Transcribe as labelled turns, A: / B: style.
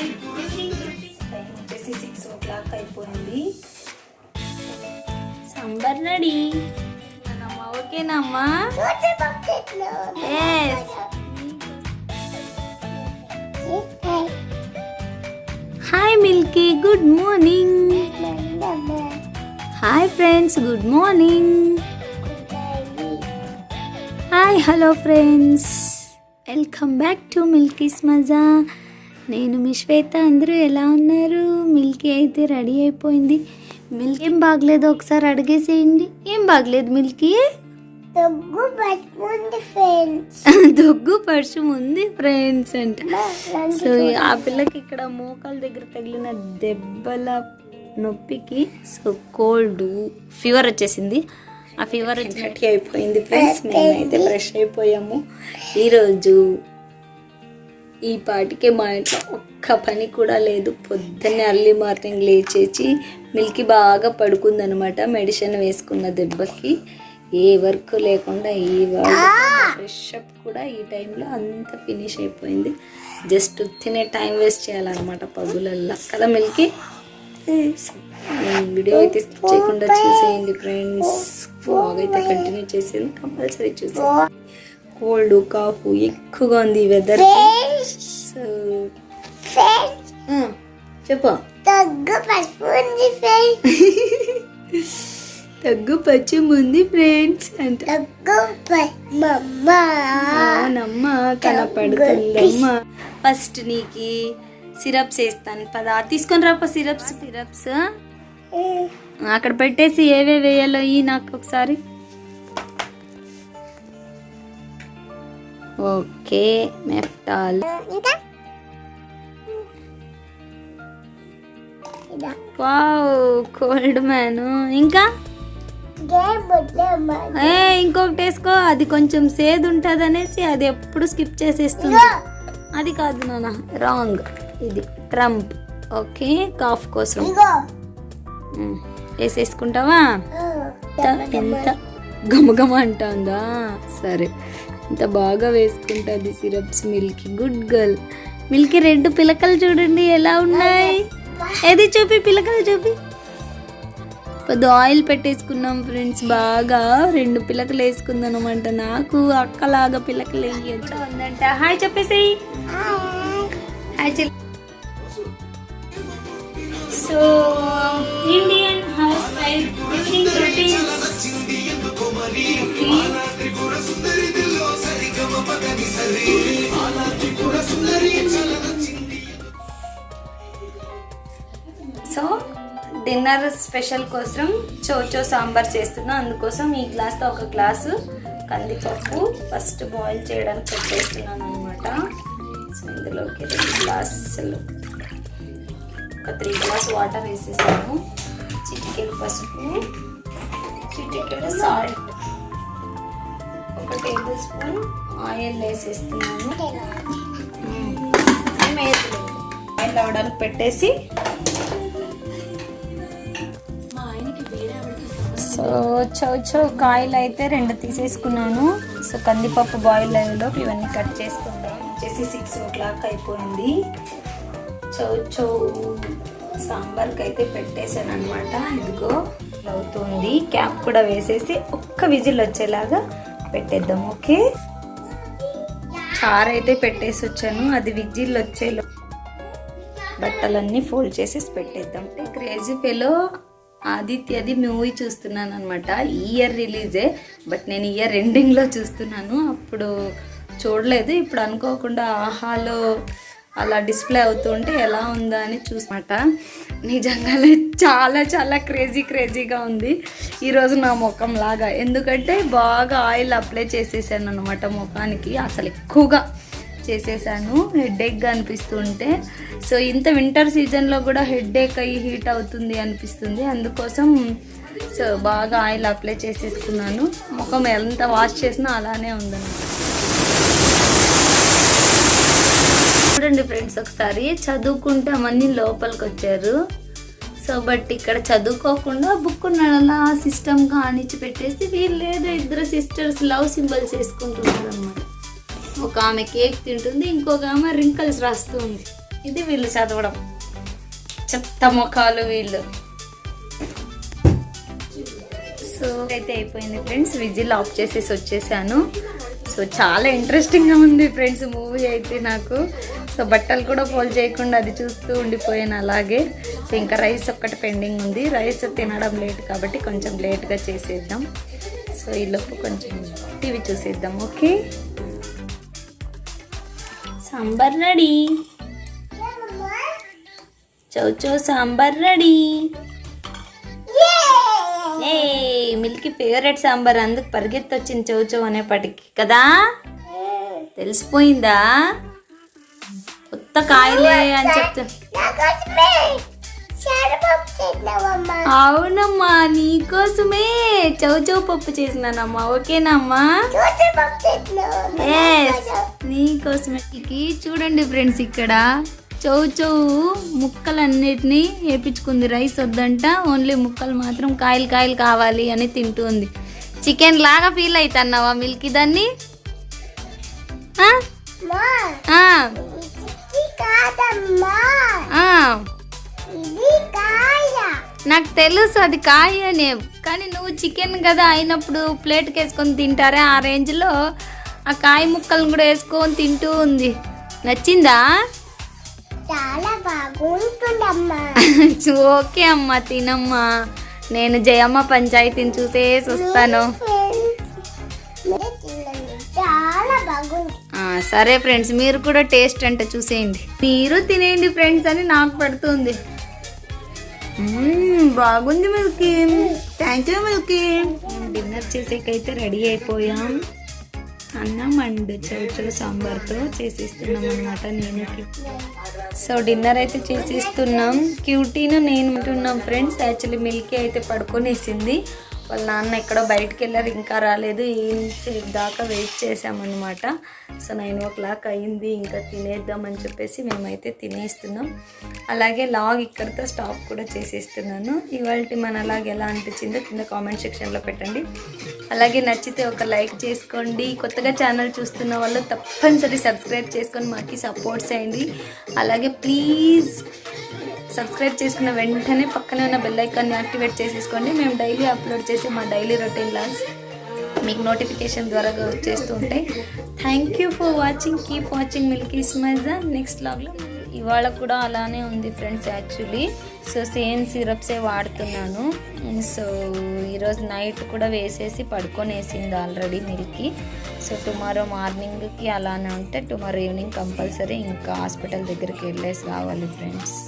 A: వచ్చేసి 6 o'clock అయిపోయింది. Sambar ready. అమ్మా ఓకేనమ్మా? Hi Milky, good morning. Hi friends, good morning. Hi hello friends, welcome back to Milky's Maza. నేను మీ శ్వేత. అందరూ ఎలా ఉన్నారు? మిల్కీ అయితే రెడీ అయిపోయింది. మిల్కీ ఏం బాగలేదు ఒకసారి అడిగేసేయండి. ఏం బాగలేదు మిల్కీ? దగ్గు పర్షం ఉంది ఫ్రెండ్స్ అంట. సో ఆ పిల్లకి ఇక్కడ మోకాల దగ్గర తగిలిన దెబ్బల నొప్పికి సో కోల్డ్ ఫీవర్ వచ్చేసింది. ఆ ఫీవర్ వచ్చి అయిపోయింది ఫ్రెండ్స్. మేమైతే ఫ్రెష్ అయిపోయాము. ఈరోజు ఈ పాటికే మా ఇంట్లో ఒక్క పని కూడా లేదు. పొద్దున్నే అర్లీ మార్నింగ్ లేచేసి మిల్కీ బాగా పడుకుందనమాట. మెడిసిన్ వేసుకున్న దెబ్బకి ఏ వర్క్ లేకుండా ఈ ఫ్రెష్ అప్ కూడా ఈ టైంలో అంతా ఫినిష్ అయిపోయింది. జస్ట్ తినే టైం వేస్ట్ చేయాలన్నమాట పగులల్లా కదా మిల్కీ. వీడియో అయితే స్కిప్ చేయకుండా చూసేయండి ఫ్రెండ్స్. బ్లాగ్ అయితే కంటిన్యూ చేసేది కంపల్సరీ చూసేయండి. కోల్డ్ కాఫ్ ఎక్కువగా ఉంది ఈ వెదర్. చెప్పు. దగ్గు పచ్చిం ఉంది ఫ్రెండ్స్ అంటే అవునమ్మా కనపడుతుందమ్మా. ఫస్ట్ నీకి సిరప్స్ వేస్తాను పదా. తీసుకొని రాప సిరప్స్. అక్కడ పెట్టేసి ఏవే వేయాలో ఈ నాకు ఒకసారి. Okay Meftal, wow cold man. ఇంకా ఇంకొకటి వేసుకో. అది కొంచెం సేదు ఉంటుంది అనేసి అది ఎప్పుడు స్కిప్ చేసేస్తుంది. అది కాదు నాన్న, రాంగ్. ఇది ట్రంప్. ఓకే కాఫ్ కోసం వేసేసుకుంటావా? ఎంత గమగమ అంటుందా? సరే, ఇంత బాగా వేసుకుంటుంది syrups Milky. Good girl Milky. 2 పిలకలు చూడండి ఎలా ఉన్నాయి. ఏది చూపి, పిలకలు చూపి. కొద్ది ఆయిల్ పెట్టేసుకున్నాం ఫ్రెండ్స్. బాగా 2 పిలకలు వేసుకుందాం అనమాట. నాకు అక్కలాగా పిలకలు వేయచ్చు ఉందంట. హాయ్ చెప్పేసేయి. హాయ్ చెల్లి. So Indian house wife cooking routine. So dinner special కోసం చోచో సాంబార్ చేస్తున్నా. అందుకోసం ఈ గ్లాస్తో 1 గ్లాసు కందిపప్పు ఫస్ట్ బాయిల్ చేయడానికి పెట్టేస్తున్నాను అనమాట. సో ఇందులోకి 2 గ్లాసులు, ఒక 3 గ్లాస్ వాటర్ వేసేసాను. చిటికెడు పసుపు, చిటికెడు సాల్ట్, 1 టేబుల్ స్పూన్ ఆయిల్ వేసేస్తున్నాను. ఆయిల్ అవ్వడానికి పెట్టేసి సో చౌచౌ కాయలు అయితే 2 తీసేసుకున్నాను. సో కందిపప్పు బాయిల్ అయ్యేలోపు ఇవన్నీ కట్ చేసుకుందాం. వచ్చేసి 6 o'clock అయిపోయింది. చౌచౌ సాంబార్కి అయితే పెట్టేసాను అనమాట. ఇదిగో అవుతుంది. క్యాప్ కూడా వేసేసి 1 విజిల్ వచ్చేలాగా పెట్టేద్దాం. ఓకే, చారు అయితే పెట్టేసి వచ్చాను. అది విజిల్ వచ్చేలో బట్టలన్నీ ఫోల్డ్ చేసేసి పెట్టేద్దాం. క్రేజీ ఫెలో ఆదిత్యది మూవీ చూస్తున్నాను అనమాట. ఈ ఇయర్ రిలీజే, బట్ నేను ఇయర్ ఎండింగ్లో చూస్తున్నాను. అప్పుడు చూడలేదు. ఇప్పుడు అనుకోకుండా ఆహాలో అలా డిస్ప్లే అవుతుంటే ఎలా ఉందా అని చూసమాట. నిజంగానే చాలా చాలా క్రేజీగా ఉంది ఈరోజు నా ముఖం లాగా. ఎందుకంటే బాగా ఆయిల్ అప్లై చేసేసాను అనమాట ముఖానికి. అసలు ఎక్కువగా చేసేసాను. హెడేక్గా అనిపిస్తుంటే. సో ఇంత వింటర్ సీజన్లో కూడా హెడేక్ అయ్యి హీట్ అవుతుంది అనిపిస్తుంది. అందుకోసం సో బాగా ఆయిల్ అప్లై చేసేసుకున్నాను. ముఖం ఎంత వాష్ చేసినా అలానే ఉందన్నమాట. చూడండి ఫ్రెండ్స్, ఒకసారి చదువుకుంటామని లోపలికి వచ్చారు. సో బట్ ఇక్కడ చదువుకోకుండా బుక్ అలా సిస్టమ్ కానిచ్చి పెట్టేసి వీళ్ళు ఏదో 2 సిస్టర్స్ లవ్ సింబల్స్ వేసుకుంటున్నారు అనమాట. ఒక ఆమె కేక్ తింటుంది, ఇంకొక ఆమె రింకల్స్ రాస్తుంది. ఇది వీళ్ళు చదవడం, చెత్త ముఖాలు వీళ్ళు. సో అయితే అయిపోయింది ఫ్రెండ్స్, విజిల్ ఆఫ్ చేసేసి వచ్చేసాను. సో చాలా ఇంట్రెస్టింగ్గా ఉంది ఫ్రెండ్స్ మూవీ అయితే నాకు. సో బట్టలు కూడా ఫోల్డ్ చేయకుండా అది చూస్తూ ఉండిపోయాను అలాగే. సో ఇంకా రైస్ ఒక్కటి పెండింగ్ ఉంది, రైస్ తినడం లేట్ కాబట్టి కొంచెం లేట్గా చేసేద్దాం. సో ఈలోపు కొంచెం టీవీ చూసేద్దాం. Okay, sambar ready, chowchow sambar ready. ఏ మిల్కీ ఫేవరెట్ సాంబార్, అందుకు పరిగెత్తి వచ్చింది చౌచౌ అనేపటికి కదా. తెలిసిపోయిందా కొత్త కాయలే అని చెప్తా. అవునమ్మా, నీకోసమే చౌచౌ పప్పు చేసినానమ్మా. ఓకేనమ్మా, నీకోసమే. చూడండి ఫ్రెండ్స్, ఇక్కడ చౌచౌ ముక్కలన్నిటినీ వేపించుకుంది. రైస్ వద్దంట, ఓన్లీ ముక్కలు మాత్రం కాయలు కాయలు కావాలి అని తింటుంది. చికెన్ లాగా ఫీల్ అవుతున్నావా మిల్కీ దాన్ని? నాకు తెలుసు అది కాయ అనే, కానీ నువ్వు చికెన్ కదా అయినప్పుడు ప్లేట్కి వేసుకొని తింటారే, ఆ రేంజ్లో ఆ కాయ ముక్కలను కూడా వేసుకొని తింటూ ఉంది. నచ్చిందా? చాలా బాగుంటుందమ్మా. ఓకే అమ్మా, తినమ్మా. నేను జయమ్మ పంచాయతీని చూసేసి వస్తాను. సరే ఫ్రెండ్స్, మీరు కూడా టేస్ట్ అంటే చూసేయండి, మీరు తినేయండి ఫ్రెండ్స్ అని నాకు పెడుతుంది. బాగుంది Milky, thank you Milky. Dinner చేసేకైతే రెడీ అయిపోయాం. అన్నం అండ్ చౌచౌ సాంబార్తో చేసేస్తున్నాం అనమాట నేను. సో డిన్నర్ అయితే చేసేస్తున్నాం. క్యూటీను నేను ఉంటున్నాం ఫ్రెండ్స్. యాక్చువల్లీ మిల్కీ అయితే పడుకొనేసింది, వాళ్ళ నాన్న ఎక్కడో బయటకు వెళ్ళారు, ఇంకా రాలేదు. ఏం దాకా వెయిట్ చేసామన్నమాట. సో 9 o'clock అయింది, ఇంకా తినేద్దామని చెప్పేసి మేమైతే తినేస్తున్నాం. అలాగే లాగ్ ఇక్కడితో స్టాప్ కూడా చేసేస్తున్నాను. ఇవాళ మన లాగ్ ఎలా అనిపించిందో కింద కామెంట్ సెక్షన్లో పెట్టండి. అలాగే నచ్చితే ఒక లైక్ చేసుకోండి. కొత్తగా ఛానల్ చూస్తున్న వాళ్ళు తప్పనిసరి సబ్స్క్రైబ్ చేసుకొని మాకు సపోర్ట్ చేయండి. అలాగే ప్లీజ్ సబ్స్క్రైబ్ చేసుకున్న వెంటనే పక్కనే ఉన్న బెల్ ఐకాన్ని యాక్టివేట్ చేసేసుకోండి. మేము డైలీ అప్లోడ్ చేసే మా డైలీ రొటీన్ లాగ్స్ మీకు నోటిఫికేషన్ ద్వారా వచ్చేస్తూ ఉంటాయి. Thank you for watching, keep watching Milky smiles. Next లాగ్లో ఇవాళ కూడా అలానే ఉంది ఫ్రెండ్స్ యాక్చువల్లీ. సో సేమ్ సిరప్సే వాడుతున్నాను. సో ఈరోజు నైట్ కూడా వేసేసి పడుకొనేసింది ఆల్రెడీ మిల్కీ. సో టుమారో మార్నింగ్కి అలానే ఉంటే టుమారో ఈవినింగ్ కంపల్సరీ ఇంకా హాస్పిటల్ దగ్గరికి వెళ్ళేసి రావాలి ఫ్రెండ్స్.